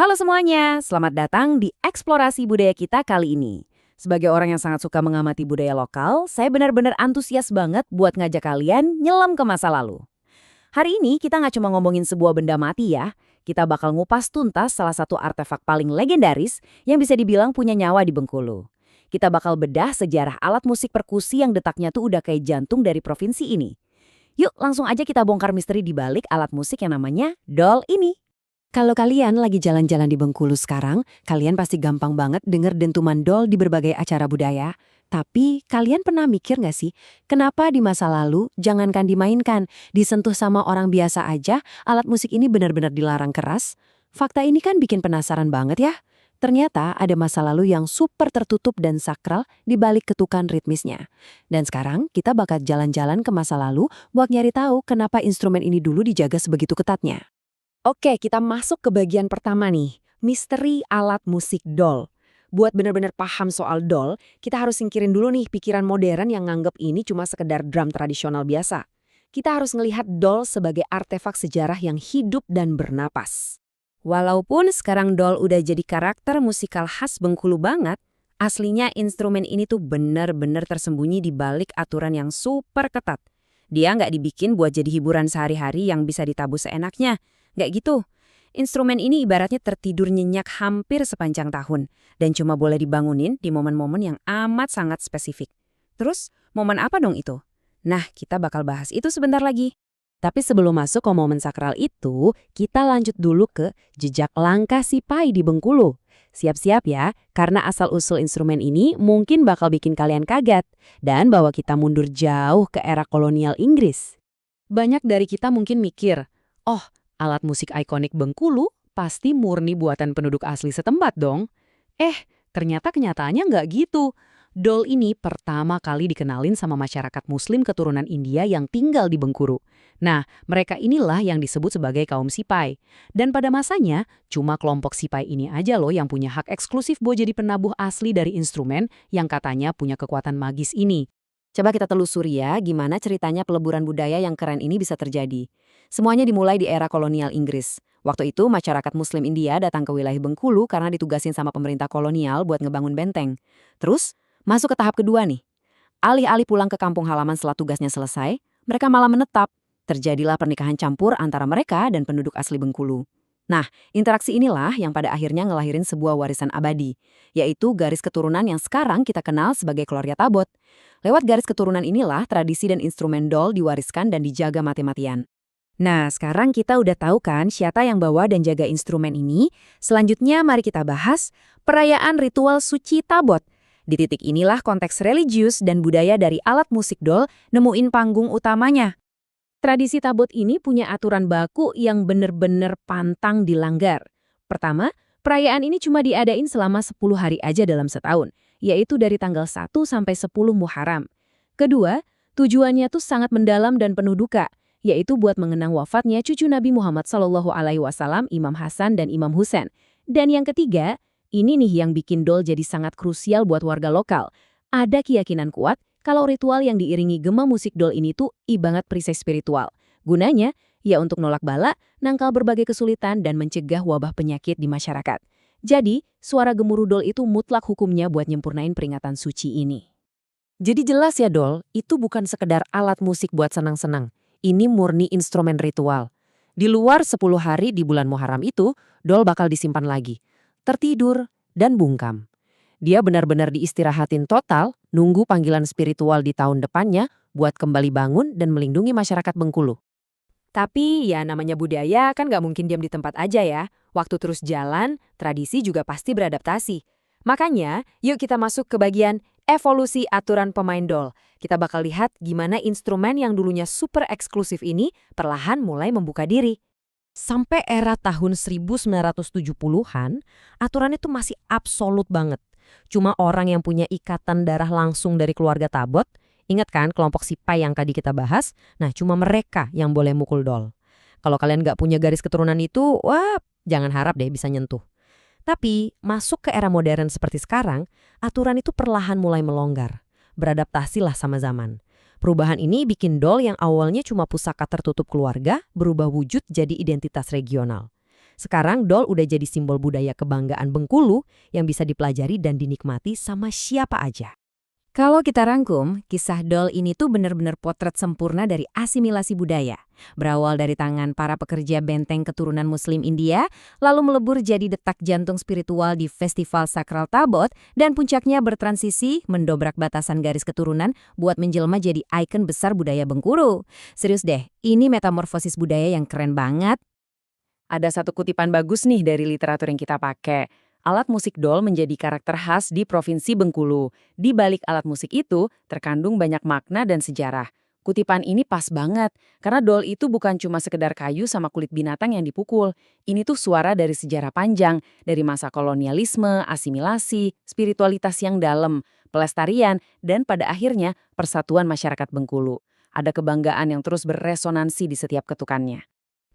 Halo semuanya, selamat datang di eksplorasi budaya kita kali ini. Sebagai orang yang sangat suka mengamati budaya lokal, saya benar-benar antusias banget buat ngajak kalian nyelam ke masa lalu. Hari ini kita nggak cuma ngomongin sebuah benda mati ya, kita bakal ngupas tuntas salah satu artefak paling legendaris yang bisa dibilang punya nyawa di Bengkulu. Kita bakal bedah sejarah alat musik perkusi yang detaknya tuh udah kayak jantung dari provinsi ini. Yuk langsung aja kita bongkar misteri di balik alat musik yang namanya dol ini. Kalau kalian lagi jalan-jalan di Bengkulu sekarang, kalian pasti gampang banget denger dentuman dol di berbagai acara budaya. Tapi kalian pernah mikir nggak sih, kenapa di masa lalu jangankan dimainkan, disentuh sama orang biasa aja, alat musik ini benar-benar dilarang keras? Fakta ini kan bikin penasaran banget ya. Ternyata ada masa lalu yang super tertutup dan sakral di balik ketukan ritmisnya. Dan sekarang kita bakal jalan-jalan ke masa lalu buat nyari tahu kenapa instrumen ini dulu dijaga sebegitu ketatnya. Oke, kita masuk ke bagian pertama nih, misteri alat musik dol. Buat benar-benar paham soal dol, kita harus singkirin dulu nih pikiran modern yang nganggep ini cuma sekedar drum tradisional biasa. Kita harus ngelihat dol sebagai artefak sejarah yang hidup dan bernapas. Walaupun sekarang dol udah jadi karakter musikal khas Bengkulu banget, aslinya instrumen ini tuh benar-benar tersembunyi di balik aturan yang super ketat. Dia nggak dibikin buat jadi hiburan sehari-hari yang bisa ditabuh seenaknya. Nggak gitu. Instrumen ini ibaratnya tertidur nyenyak hampir sepanjang tahun dan cuma boleh dibangunin di momen-momen yang amat sangat spesifik. Terus, momen apa dong itu? Nah, kita bakal bahas itu sebentar lagi. Tapi sebelum masuk ke momen sakral itu, kita lanjut dulu ke jejak langkah Sipai di Bengkulu. Siap-siap ya, karena asal-usul instrumen ini mungkin bakal bikin kalian kaget dan bawa kita mundur jauh ke era kolonial Inggris. Banyak dari kita mungkin mikir, oh, alat musik ikonik Bengkulu pasti murni buatan penduduk asli setempat dong. Ternyata kenyataannya nggak gitu. Dol ini pertama kali dikenalin sama masyarakat muslim keturunan India yang tinggal di Bengkulu. Nah, mereka inilah yang disebut sebagai kaum Sipai. Dan pada masanya, cuma kelompok Sipai ini aja loh yang punya hak eksklusif buat jadi penabuh asli dari instrumen yang katanya punya kekuatan magis ini. Coba kita telusuri ya, gimana ceritanya peleburan budaya yang keren ini bisa terjadi. Semuanya dimulai di era kolonial Inggris. Waktu itu masyarakat muslim India datang ke wilayah Bengkulu karena ditugasin sama pemerintah kolonial buat ngebangun benteng. Terus, masuk ke tahap kedua nih. Alih-alih pulang ke kampung halaman setelah tugasnya selesai, mereka malah menetap. Terjadilah pernikahan campur antara mereka dan penduduk asli Bengkulu. Nah, interaksi inilah yang pada akhirnya ngelahirin sebuah warisan abadi, yaitu garis keturunan yang sekarang kita kenal sebagai keluarga Tabot. Lewat garis keturunan inilah tradisi dan instrumen dol diwariskan dan dijaga mati-matian. Nah, sekarang kita udah tahu kan siapa yang bawa dan jaga instrumen ini. Selanjutnya mari kita bahas perayaan ritual suci Tabot. Di titik inilah konteks religius dan budaya dari alat musik dol nemuin panggung utamanya. Tradisi Tabot ini punya aturan baku yang bener-bener pantang dilanggar. Pertama, perayaan ini cuma diadain selama 10 hari aja dalam setahun, yaitu dari tanggal 1 sampai 10 Muharram. Kedua, tujuannya tuh sangat mendalam dan penuh duka, yaitu buat mengenang wafatnya cucu Nabi Muhammad SAW, Imam Hasan dan Imam Husain. Dan yang ketiga, ini nih yang bikin dol jadi sangat krusial buat warga lokal. Ada keyakinan kuat kalau ritual yang diiringi gema musik dol ini tuh ibarat perisai spiritual. Gunanya, ya untuk nolak bala, nangkal berbagai kesulitan dan mencegah wabah penyakit di masyarakat. Jadi, suara gemuruh dol itu mutlak hukumnya buat nyempurnain peringatan suci ini. Jadi jelas ya dol, itu bukan sekedar alat musik buat senang-senang. Ini murni instrumen ritual. Di luar 10 hari di bulan Muharram itu, dol bakal disimpan lagi. Tertidur dan bungkam. Dia benar-benar diistirahatin total, nunggu panggilan spiritual di tahun depannya buat kembali bangun dan melindungi masyarakat Bengkulu. Tapi ya namanya budaya kan nggak mungkin diam di tempat aja ya. Waktu terus jalan, tradisi juga pasti beradaptasi. Makanya, yuk kita masuk ke bagian evolusi aturan pemain dol. Kita bakal lihat gimana instrumen yang dulunya super eksklusif ini perlahan mulai membuka diri. Sampai era tahun 1970-an, aturan itu masih absolut banget. Cuma orang yang punya ikatan darah langsung dari keluarga Tabot, ingat kan kelompok Sipai yang tadi kita bahas? Nah, cuma mereka yang boleh mukul dol. Kalau kalian nggak punya garis keturunan itu, wah, jangan harap deh bisa nyentuh. Tapi, masuk ke era modern seperti sekarang, aturan itu perlahan mulai melonggar. Beradaptasilah sama zaman. Perubahan ini bikin dol yang awalnya cuma pusaka tertutup keluarga berubah wujud jadi identitas regional. Sekarang doll udah jadi simbol budaya kebanggaan Bengkulu yang bisa dipelajari dan dinikmati sama siapa aja. Kalau kita rangkum, kisah doll ini tuh benar-benar potret sempurna dari asimilasi budaya. Berawal dari tangan para pekerja benteng keturunan Muslim India, lalu melebur jadi detak jantung spiritual di Festival Sakral Tabot, dan puncaknya bertransisi mendobrak batasan garis keturunan buat menjelma jadi ikon besar budaya Bengkulu. Serius deh, ini metamorfosis budaya yang keren banget. Ada satu kutipan bagus nih dari literatur yang kita pakai. Alat musik dol menjadi karakter khas di Provinsi Bengkulu. Di balik alat musik itu terkandung banyak makna dan sejarah. Kutipan ini pas banget, karena dol itu bukan cuma sekedar kayu sama kulit binatang yang dipukul. Ini tuh suara dari sejarah panjang, dari masa kolonialisme, asimilasi, spiritualitas yang dalam, pelestarian, dan pada akhirnya persatuan masyarakat Bengkulu. Ada kebanggaan yang terus beresonansi di setiap ketukannya.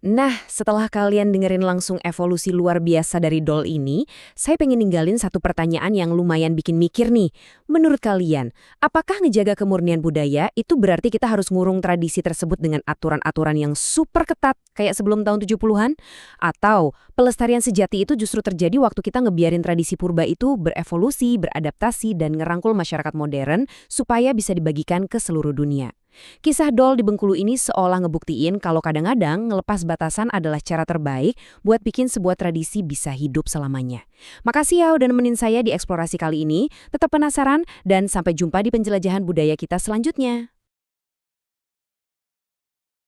Nah, setelah kalian dengerin langsung evolusi luar biasa dari doll ini, saya pengen ninggalin satu pertanyaan yang lumayan bikin mikir nih. Menurut kalian, apakah ngejaga kemurnian budaya itu berarti kita harus ngurung tradisi tersebut dengan aturan-aturan yang super ketat kayak sebelum tahun 70-an? Atau pelestarian sejati itu justru terjadi waktu kita ngebiarin tradisi purba itu berevolusi, beradaptasi, dan ngerangkul masyarakat modern supaya bisa dibagikan ke seluruh dunia? Kisah doll di Bengkulu ini seolah ngebuktiin kalau kadang-kadang ngelepas batasan adalah cara terbaik buat bikin sebuah tradisi bisa hidup selamanya. Makasih ya udah nemenin saya di eksplorasi kali ini. Tetap penasaran dan sampai jumpa di penjelajahan budaya kita selanjutnya.